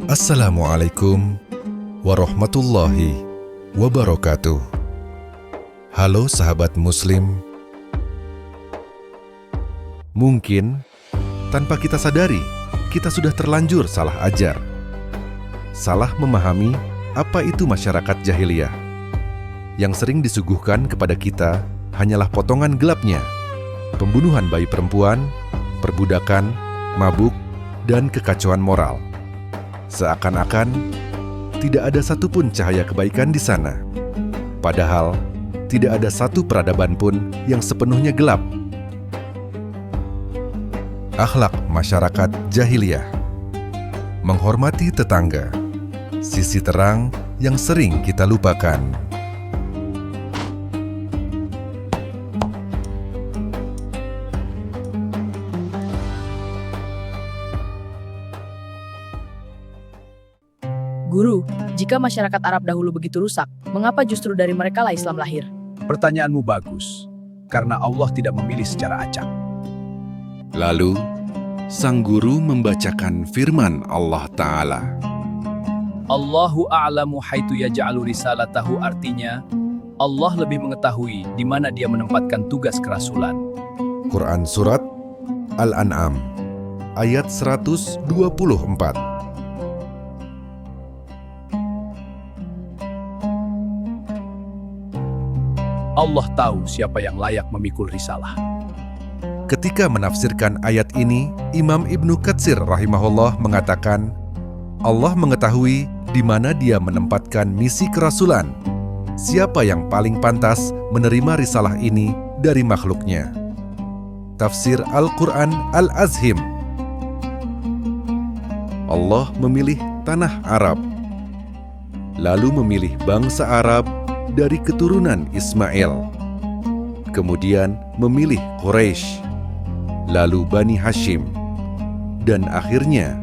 Assalamualaikum warahmatullahi wabarakatuh. Halo sahabat muslim. Mungkin tanpa kita sadari, kita sudah terlanjur salah ajar. Salah memahami apa itu masyarakat jahiliyah. Yang sering disuguhkan kepada kita hanyalah potongan gelapnya. Pembunuhan bayi perempuan, perbudakan, mabuk, dan kekacauan moral. Seakan-akan tidak ada satupun cahaya kebaikan di sana. Padahal tidak ada satu peradaban pun yang sepenuhnya gelap. Akhlak masyarakat jahiliyah. Menghormati tetangga. Sisi terang yang sering kita lupakan. Guru, jika masyarakat Arab dahulu begitu rusak, mengapa justru dari mereka lah Islam lahir? Pertanyaanmu bagus, karena Allah tidak memilih secara acak. Lalu, sang guru membacakan firman Allah Ta'ala. Allahu a'lamu haitu yaj'alu risalatahu, artinya, Allah lebih mengetahui di mana dia menempatkan tugas kerasulan. Quran Surat Al-An'am, ayat 124. Allah tahu siapa yang layak memikul risalah. Ketika menafsirkan ayat ini, Imam Ibnu Katsir rahimahullah mengatakan, Allah mengetahui di mana dia menempatkan misi kerasulan. Siapa yang paling pantas menerima risalah ini dari makhluknya? Tafsir Al-Quran Al-Azhim. Allah memilih tanah Arab, lalu memilih bangsa Arab dari keturunan Ismail, kemudian memilih Quraisy, lalu Bani Hashim, dan akhirnya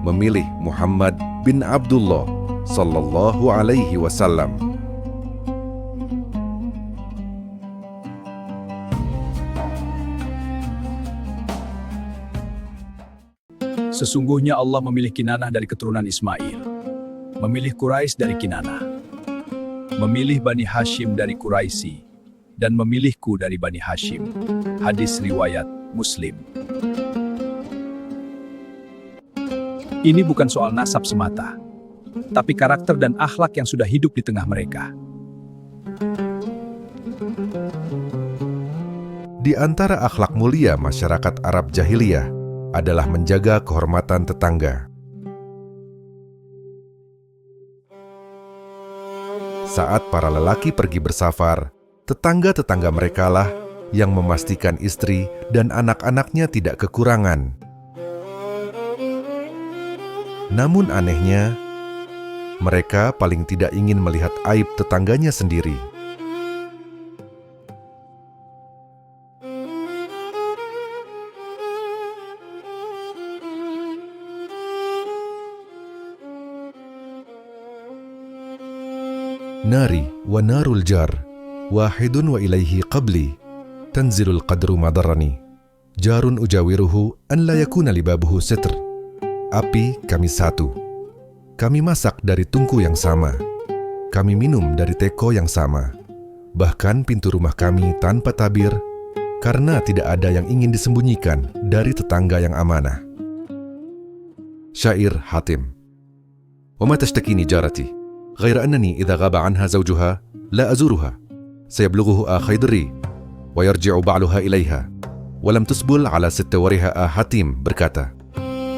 memilih Muhammad bin Abdullah sallallahu alaihi wasallam. Sesungguhnya Allah memilih Kinanah dari keturunan Ismail, memilih Quraisy dari Kinanah, memilih Bani Hashim dari Quraisy, dan memilihku dari Bani Hashim. Hadis riwayat Muslim. Ini bukan soal nasab semata, tapi karakter dan akhlak yang sudah hidup di tengah mereka. Di antara akhlak mulia masyarakat Arab jahiliyah adalah menjaga kehormatan tetangga. Saat para lelaki pergi bersafar, tetangga-tetangga merekalah yang memastikan istri dan anak-anaknya tidak kekurangan. Namun anehnya, mereka paling tidak ingin melihat aib tetangganya sendiri. Nari wa narul jar wahidun wa ilaihi qabli tanzilul qadru madarrani jarun ujawiruhu an la yakuna libabuhu sitr. Api kami satu, kami masak dari tungku yang sama, kami minum dari teko yang sama, bahkan pintu rumah kami tanpa tabir, karena tidak ada yang ingin disembunyikan dari tetangga yang amanah. Syair Hatim. Wa ma tashtakini jarati غير أنني إذا غاب عنها زوجها لا أزورها سيبلغه خيدري ويرجع بعلها إليها ولم تسبل على ستورها. Hatim berkata,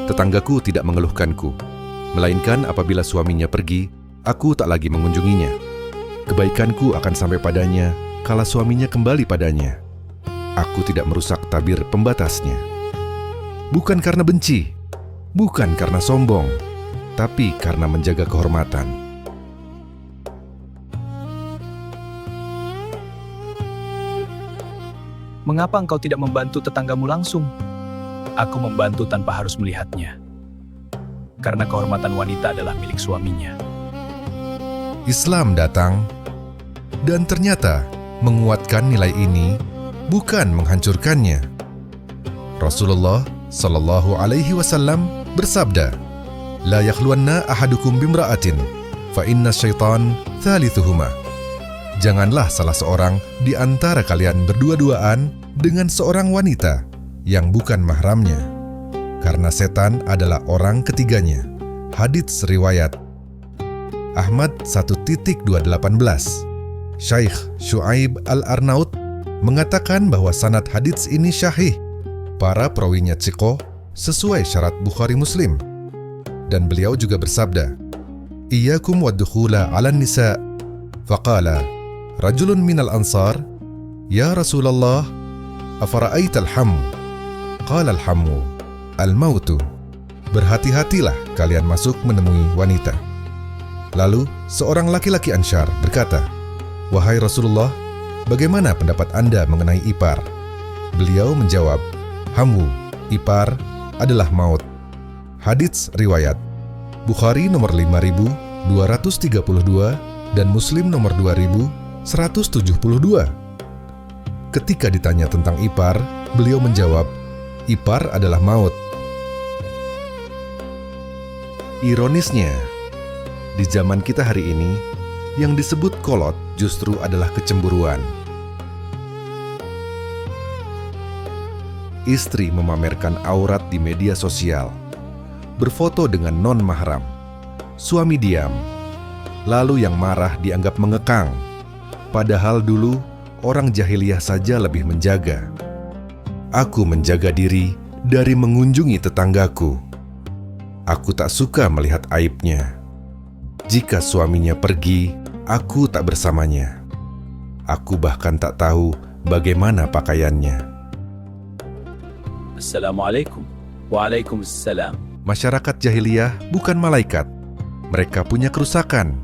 tetanggaku tidak mengeluhkanku, melainkan apabila suaminya pergi, aku tak lagi mengunjunginya. Kebaikanku akan sampai padanya kala suaminya kembali padanya. Aku tidak merusak tabir pembatasnya. Bukan karena benci, bukan karena sombong, tapi karena menjaga kehormatan. Mengapa engkau tidak membantu tetanggamu langsung? Aku membantu tanpa harus melihatnya. Karena kehormatan wanita adalah milik suaminya. Islam datang dan ternyata menguatkan nilai ini, bukan menghancurkannya. Rasulullah Shallallahu Alaihi Wasallam bersabda, La yakhluwanna ahadukum bimra'atin, fa inna syaitan thalithuhuma. Janganlah salah seorang di antara kalian berdua-duaan dengan seorang wanita yang bukan mahramnya, karena setan adalah orang ketiganya. Hadits riwayat Ahmad 1.218. Syekh Syuaib Al-Arnaut mengatakan bahwa sanad hadits ini syahih. Para perawinya thiqah sesuai syarat Bukhari Muslim. Dan beliau juga bersabda, Iyyakum waddukhula 'alan nisa. Faqala rajulun minal ansar, Ya Rasulullah, afara'aita al-hamm? Qala al-hammu al-mautu. Berhati-hatilah kalian masuk menemui wanita. Lalu seorang laki-laki Ansyar berkata, Wahai Rasulullah, bagaimana pendapat Anda mengenai ipar? Beliau menjawab, Hamu, ipar adalah maut. Hadits riwayat Bukhari nomor 5232 dan Muslim nomor 2172. Ketika ditanya tentang ipar, beliau menjawab, ipar adalah maut. Ironisnya, di zaman kita hari ini, yang disebut kolot justru adalah kecemburuan. Istri memamerkan aurat di media sosial, berfoto dengan non-mahram, suami diam, lalu yang marah dianggap mengekang, padahal dulu orang jahiliyah saja lebih menjaga. Aku menjaga diri dari mengunjungi tetanggaku. Aku tak suka melihat aibnya. Jika suaminya pergi, aku tak bersamanya. Aku bahkan tak tahu bagaimana pakaiannya. Assalamualaikum. Waalaikumsalam. Masyarakat jahiliyah bukan malaikat. Mereka punya kerusakan.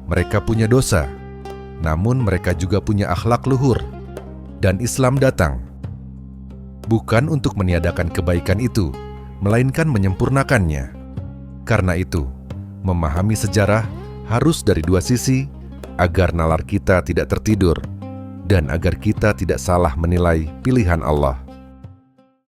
Mereka punya dosa. Namun mereka juga punya akhlak luhur. Dan Islam datang bukan untuk meniadakan kebaikan itu, melainkan menyempurnakannya. Karena itu, memahami sejarah harus dari dua sisi agar nalar kita tidak tertidur dan agar kita tidak salah menilai pilihan Allah.